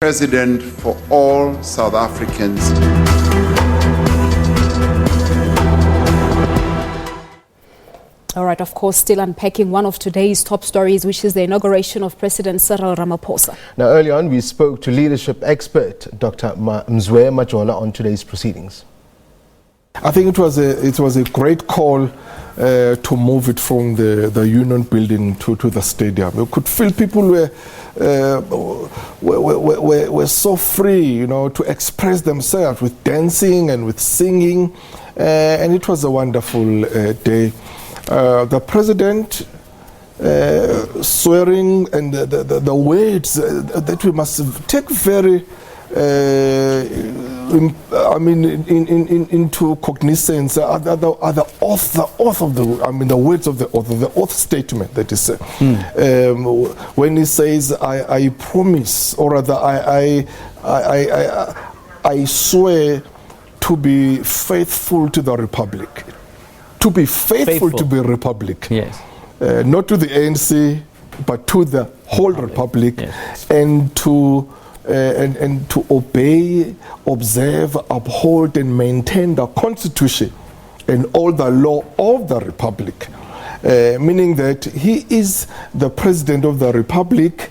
President for all South Africans. All right, of course, still unpacking one of today's top stories, which is the inauguration of President Cyril Ramaphosa. Now, early on, we spoke to leadership expert Dr. Mzwe Majola on today's proceedings. I think it was a great call to move it from the Union Building to the stadium. You could feel people were so free, you know, to express themselves with dancing and with singing, and it was a wonderful day. The president swearing and the words that we must take very into cognizance are the oath of the words of the oath statement that is said. When he says I promise, or rather I swear to be faithful to the Republic. To be faithful to the Republic. Yes. Not to the ANC, but to the whole Republic. Yes. And to obey, observe, uphold and maintain the Constitution and all the law of the Republic. Meaning that he is the President of the Republic.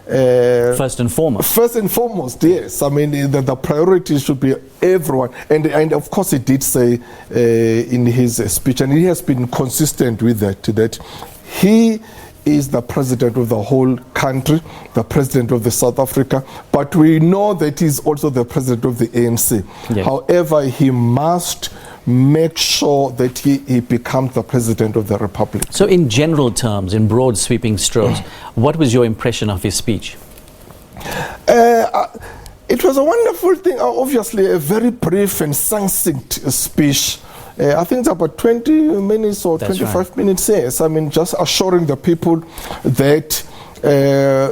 First and foremost. First and foremost, yes. I mean, the priority should be everyone. And of course, he did say in his speech, and he has been consistent with that he is the president of the whole country, the president of the South Africa, but we know that he's also the president of the ANC. Yes. However, he must make sure that he becomes the president of the Republic. So in general terms, in broad sweeping strokes, what was your impression of his speech? It was a wonderful thing, obviously a very brief and succinct speech. I think it's about 20 minutes or That's 25 right. minutes, yes. I mean, just assuring the people that,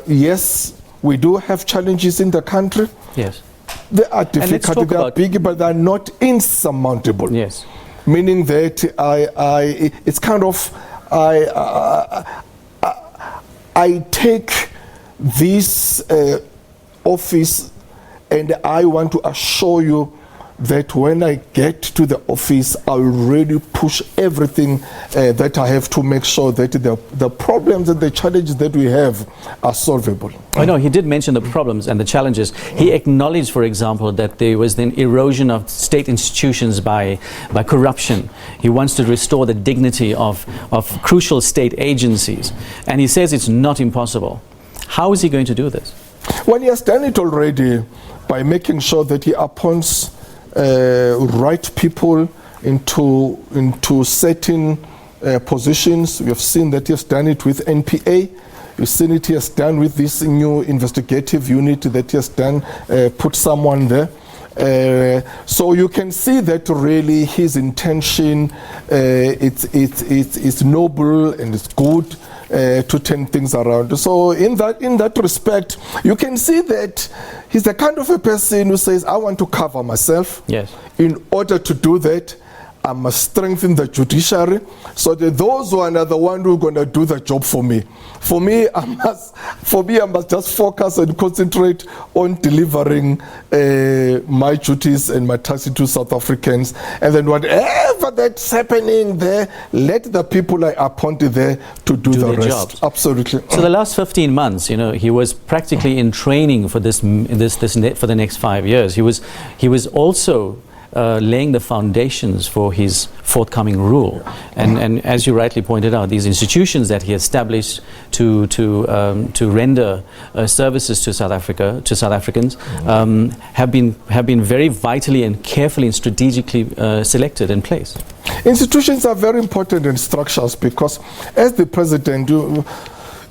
yes, we do have challenges in the country. Yes. They are difficult, they are big, but they are not insurmountable. Yes. Meaning that it's kind of, I take this office and I want to assure you that when I get to the office, I'll really push everything that I have to make sure that the problems and the challenges that we have are solvable. I know he did mention the problems and the challenges. He acknowledged, for example, that there was an erosion of state institutions by corruption. He wants to restore the dignity of crucial state agencies. And he says it's not impossible. How is he going to do this? Well, he has done it already by making sure that he appoints right people into certain positions. We have seen that he has done it with NPA. You've seen it he has done with this new investigative unit that he has done, put someone there. So you can see that really his intention it's noble and it's good to turn things around. So in that respect, you can see that he's the kind of a person who says, I want to cover myself. Yes. In order to do that, I must strengthen the judiciary so that those who are the one who are going to do the job for me. For me, I must just focus and concentrate on delivering my duties and my tasks to South Africans. And then whatever that's happening there, let the people I appointed there to do the rest. Jobs. Absolutely. So the last 15 months, he was practically in training for for the next 5 years. He was also laying the foundations for his forthcoming rule, and as you rightly pointed out, these institutions that he established to render services to South Africans, have been very vitally and carefully and strategically selected and placed. Institutions are very important in structures because, as the president,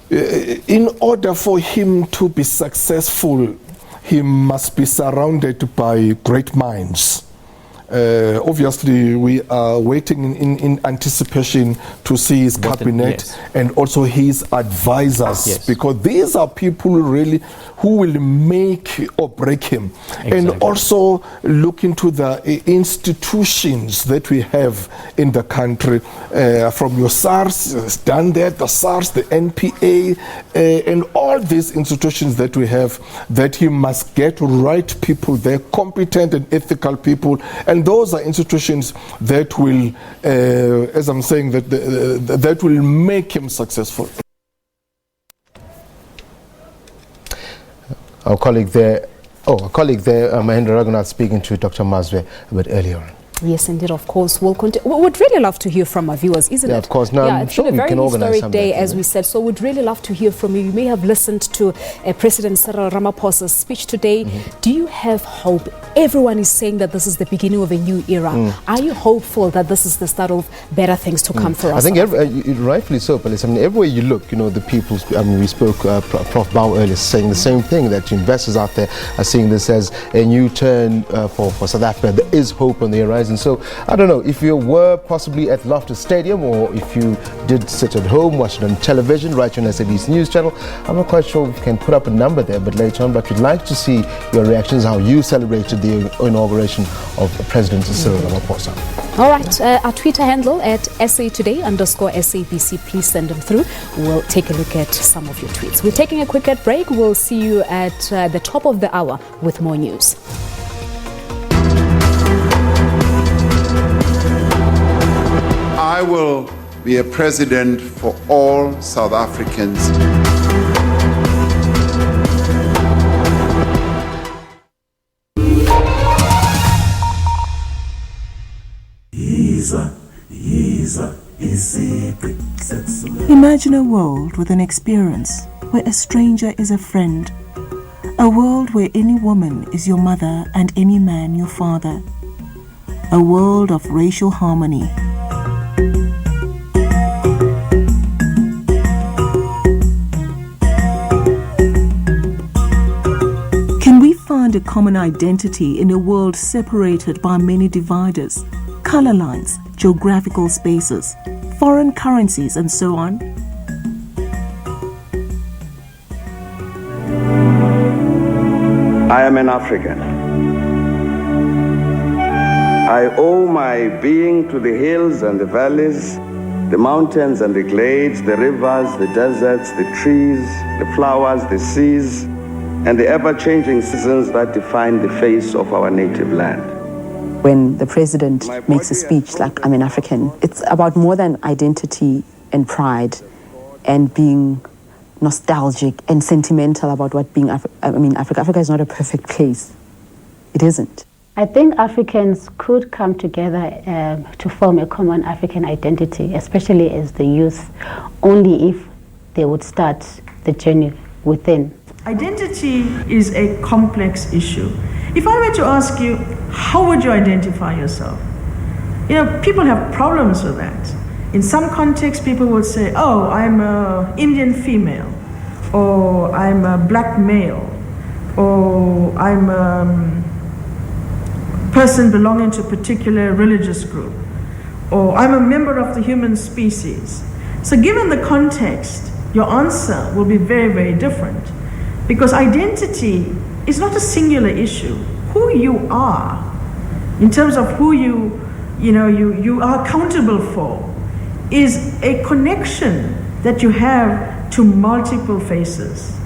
in order for him to be successful, he must be surrounded by great minds. Obviously, we are waiting in anticipation to see his cabinet and also his advisors, because these are people really who will make or break him. And also look into the institutions that we have in the country, from your SARS, has done that, the SARS, the NPA, and all these institutions that we have, that he must get right people there, competent and ethical people, and those are institutions that will, as I'm saying, that will make him successful. Our colleague there, Mahendra Raghunath, speaking to Dr. Mazwe a bit earlier on. Yes, indeed, of course. We'll continue. We would really love to hear from our viewers, isn't it? Yeah, of course. Now, I'm sure we can organize it's been a very historic day, as we said, so we'd really love to hear from you. You may have listened to President Cyril Ramaphosa's speech today. Do you have hope? Everyone is saying that this is the beginning of a new era. Are you hopeful that this is the start of better things to come for us? I think rightfully so, Police. I mean, everywhere you look, the people, we spoke, Prof. Bao earlier, saying the same thing, that investors out there are seeing this as a new turn for South Africa. There is hope on the horizon. So, I don't know, if you were possibly at Loftus Stadium, or if you did sit at home, watch it on television, right on SABC News channel, I'm not quite sure if we can put up a number there, but later on, but we'd like to see your reactions, how you celebrated the inauguration of President Cyril Ramaphosa. All right, our Twitter handle at @SAtoday_SABC. Please send them through. We'll take a look at some of your tweets. We're taking a quick break. We'll see you at the top of the hour with more news. I will be a president for all South Africans. Imagine a world with an experience where a stranger is a friend. A world where any woman is your mother and any man your father. A world of racial harmony. Can we find a common identity in a world separated by many dividers, color lines, geographical spaces, foreign currencies, and so on? I am an African. I owe my being to the hills and the valleys, the mountains and the glades, the rivers, the deserts, the trees, the flowers, the seas, and the ever-changing seasons that define the face of our native land. When the president makes a speech like, I'm an African, it's about more than identity and pride and being nostalgic and sentimental about what being Africa is not a perfect place. It isn't. I think Africans could come together to form a common African identity, especially as the youth, only if they would start the journey within. Identity is a complex issue. If I were to ask you, how would you identify yourself? People have problems with that. In some contexts, people would say, oh, I'm an Indian female, or I'm a black male, or I'm a person belonging to a particular religious group, or I'm a member of the human species. So given the context, your answer will be very, very different. Because identity is not a singular issue. Who you are, in terms of who you are accountable for, is a connection that you have to multiple faces.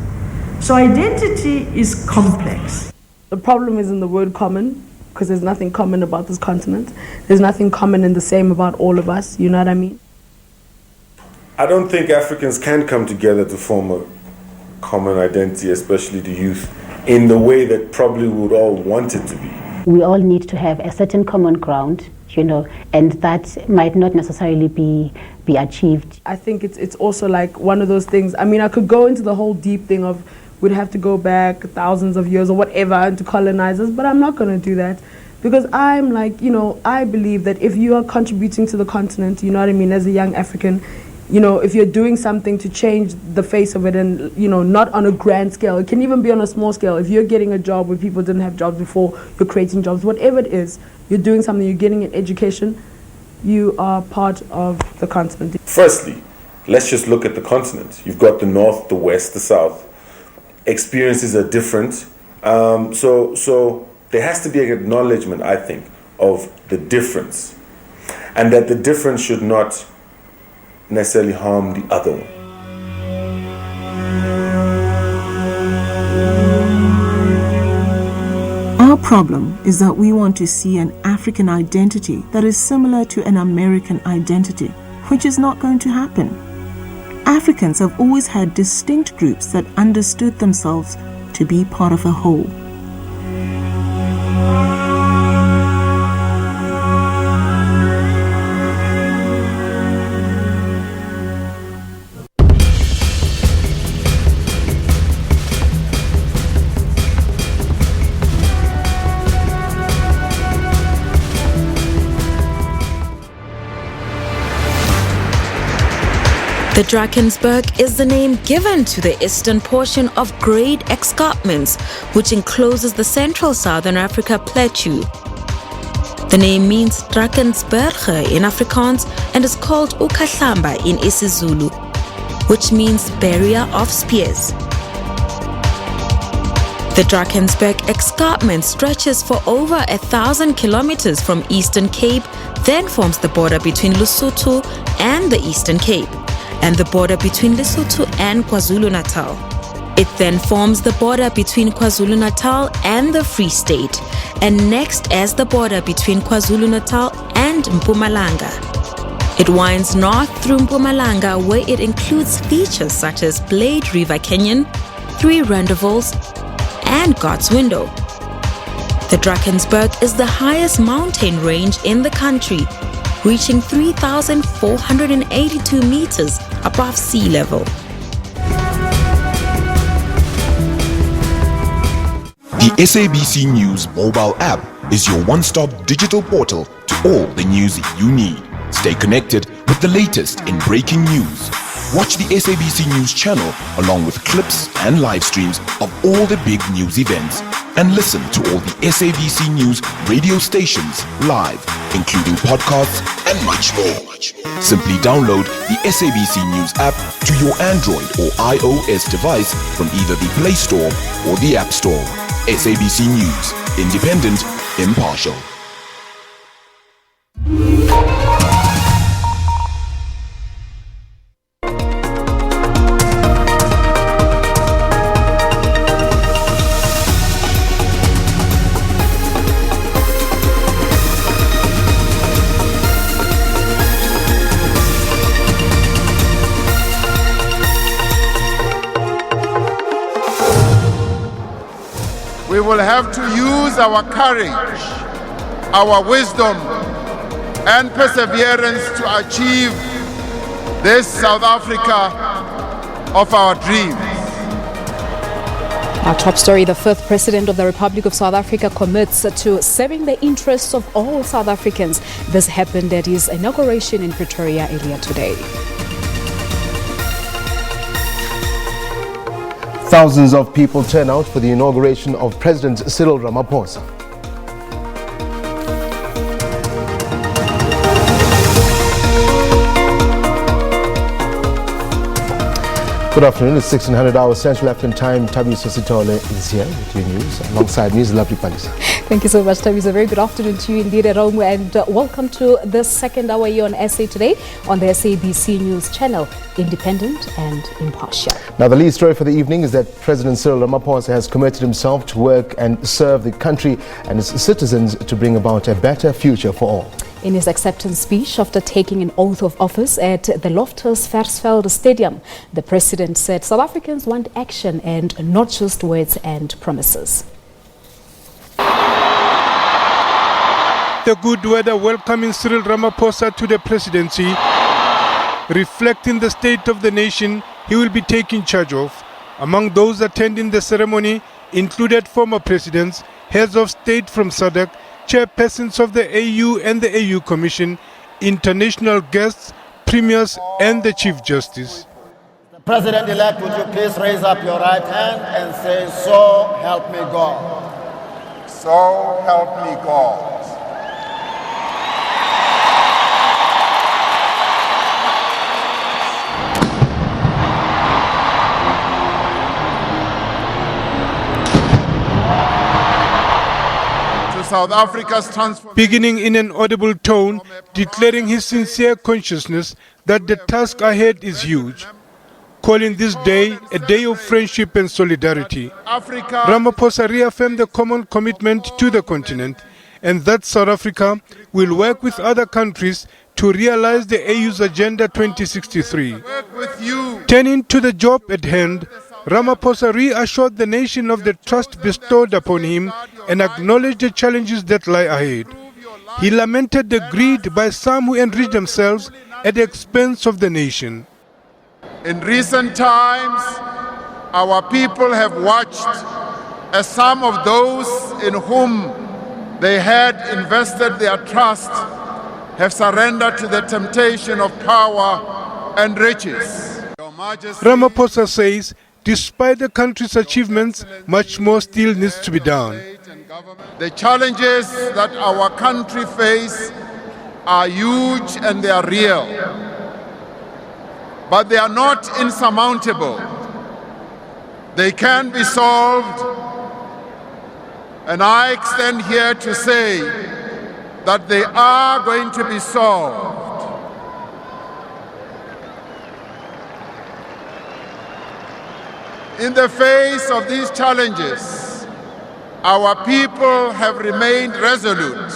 So identity is complex. The problem is in the word common, because there's nothing common about this continent. There's nothing common and the same about all of us, you know what I mean? I don't think Africans can come together to form a common identity, especially the youth, in the way that probably we would all want it to be. We all need to have a certain common ground, and that might not necessarily be achieved. I think it's also like one of those things. I mean, I could go into the whole deep thing of we'd have to go back thousands of years or whatever to colonize us, but I'm not going to do that. Because I'm like, I believe that if you are contributing to the continent, you know what I mean, as a young African, You know, if you're doing something to change the face of it, and, you know, not on a grand scale, it can even be on a small scale. If you're getting a job where people didn't have jobs before, you're creating jobs, whatever it is, you're doing something, you're getting an education, you are part of the continent. Firstly, let's just look at the continent. You've got the north, the west, the south. Experiences are different. So there has to be an acknowledgement, I think, of the difference. And that the difference should not necessarily harm the other one. Our problem is that we want to see an African identity that is similar to an American identity, which is not going to happen. Africans have always had distinct groups that understood themselves to be part of a whole. The Drakensberg is the name given to the eastern portion of great escarpments, which encloses the central southern Africa plateau. The name means Drakensberg in Afrikaans and is called Ukahlamba in isiZulu, which means barrier of spears. The Drakensberg escarpment stretches for over 1,000 kilometers from Eastern Cape, then forms the border between Lesotho and the Eastern Cape, and the border between Lesotho and KwaZulu-Natal. It then forms the border between KwaZulu-Natal and the Free State, and next as the border between KwaZulu-Natal and Mpumalanga. It winds north through Mpumalanga, where it includes features such as Blade River Canyon, 3 rendezvous, and God's Window. The Drakensberg is the highest mountain range in the country, reaching 3,482 meters above sea level. The SABC News mobile app is your one-stop digital portal to all the news you need. Stay connected with the latest in breaking news. Watch the SABC News channel along with clips and live streams of all the big news events, and listen to all the SABC News radio stations live, including podcasts and much more. Simply download the SABC News app to your Android or iOS device from either the Play Store or the App Store. SABC News, independent, impartial. We will have to use our courage, our wisdom, and perseverance to achieve this South Africa of our dreams. Our top story, the 5th President of the Republic of South Africa commits to serving the interests of all South Africans. This happened at his inauguration in Pretoria earlier today. Thousands of people turn out for the inauguration of President Cyril Ramaphosa. Good afternoon, it's 1600 hours Central African Time. Tabi Sositole is here with your news, alongside me is lovely Palisa. Thank you so much, Tabi. It's a very good afternoon to you indeed at home, and welcome to this second hour here on SA Today on the SABC News channel, independent and impartial. Now, the lead story for the evening is that President Cyril Ramaphosa has committed himself to work and serve the country and its citizens to bring about a better future for all. In his acceptance speech after taking an oath of office at the Loftus Versfeld Stadium, the president said South Africans want action and not just words and promises. The good weather welcoming Cyril Ramaphosa to the presidency, reflecting the state of the nation he will be taking charge of. Among those attending the ceremony included former presidents, heads of state from SADC, chairpersons of the AU and the AU Commission, international guests, premiers and the Chief Justice. President-elect, would you please raise up your right hand and say, "So help me God." So help me God. South Africa's transformation. Beginning in an audible tone, declaring his sincere consciousness that the task ahead is huge, calling this day a day of friendship and solidarity. Ramaphosa reaffirmed the common commitment to the continent and that South Africa will work with other countries to realize the AU's Agenda 2063. Turning to the job at hand, Ramaphosa reassured the nation of the trust bestowed upon him and acknowledged the challenges that lie ahead. He lamented the greed by some who enrich themselves at the expense of the nation. In recent times, our people have watched as some of those in whom they had invested their trust have surrendered to the temptation of power and riches. Ramaphosa says, despite the country's achievements, much more still needs to be done. The challenges that our country faces are huge and they are real, but they are not insurmountable. They can be solved, and I extend here to say that they are going to be solved. In the face of these challenges, our people have remained resolute,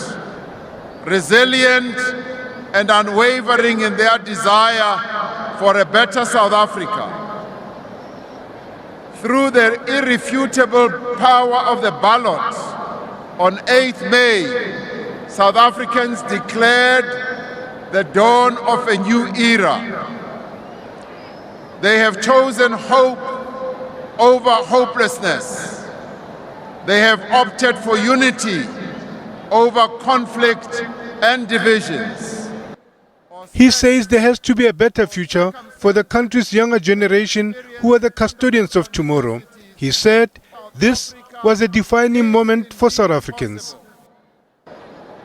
resilient, and unwavering in their desire for a better South Africa. Through the irrefutable power of the ballot on 8th May, South Africans declared the dawn of a new era. They have chosen hope over hopelessness. They have opted for unity over conflict and divisions. He says there has to be a better future for the country's younger generation who are the custodians of tomorrow. He said this was a defining moment for South Africans.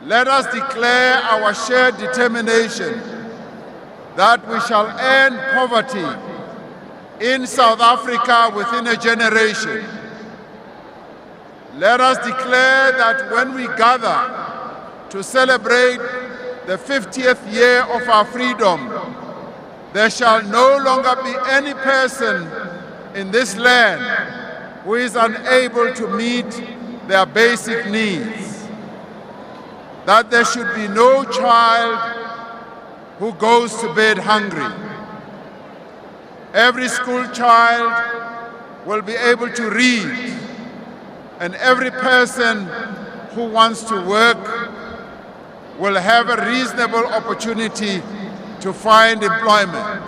Let us declare our shared determination that we shall end poverty in South Africa within a generation. Let us declare that when we gather to celebrate the 50th year of our freedom, there shall no longer be any person in this land who is unable to meet their basic needs. That there should be no child who goes to bed hungry. Every school child will be able to read, and every person who wants to work will have a reasonable opportunity to find employment.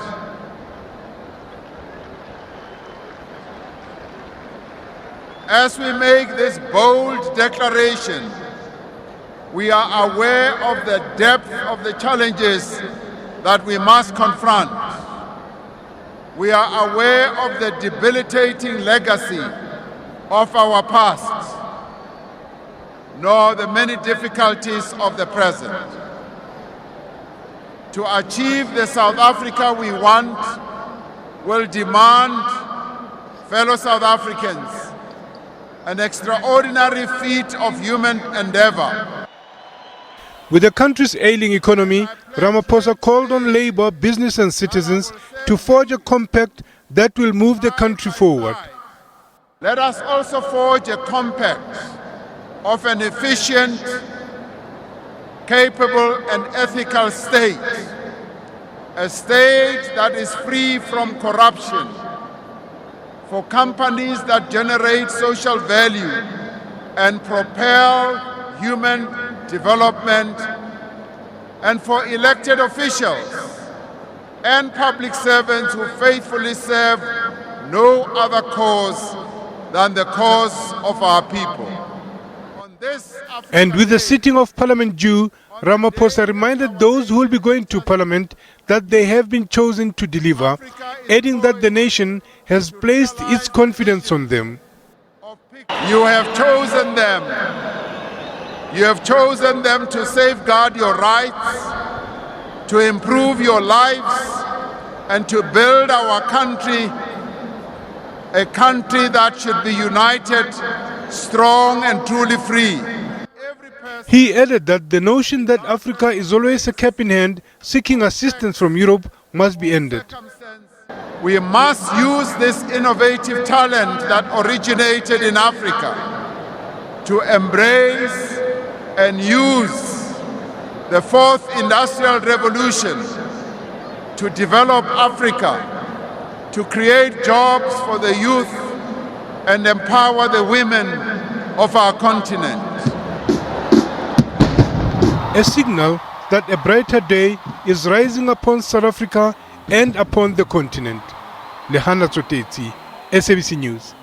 As we make this bold declaration, we are aware of the depth of the challenges that we must confront. We are aware of the debilitating legacy of our past, nor the many difficulties of the present. To achieve the South Africa we want will demand, fellow South Africans, an extraordinary feat of human endeavor. With the country's ailing economy, Ramaphosa called on labor, business and citizens to forge a compact that will move the country forward. Let us also forge a compact of an efficient, capable and ethical state, a state that is free from corruption, for companies that generate social value and propel human development, and for elected officials and public servants who faithfully serve no other cause than the cause of our people. And with the sitting of Parliament due, Ramaphosa reminded those who will be going to parliament that they have been chosen to deliver, adding that the nation has placed its confidence on them. You have chosen them. You have chosen them to safeguard your rights, to improve your lives, and to build our country, a country that should be united, strong, and truly free. He added that the notion that Africa is always a cap in hand seeking assistance from Europe must be ended. We must use this innovative talent that originated in Africa to embrace and use the fourth industrial revolution to develop Africa, to create jobs for the youth and empower the women of our continent. A signal that a brighter day is rising upon South Africa and upon the continent. Lehana Tsotetsi, SABC News.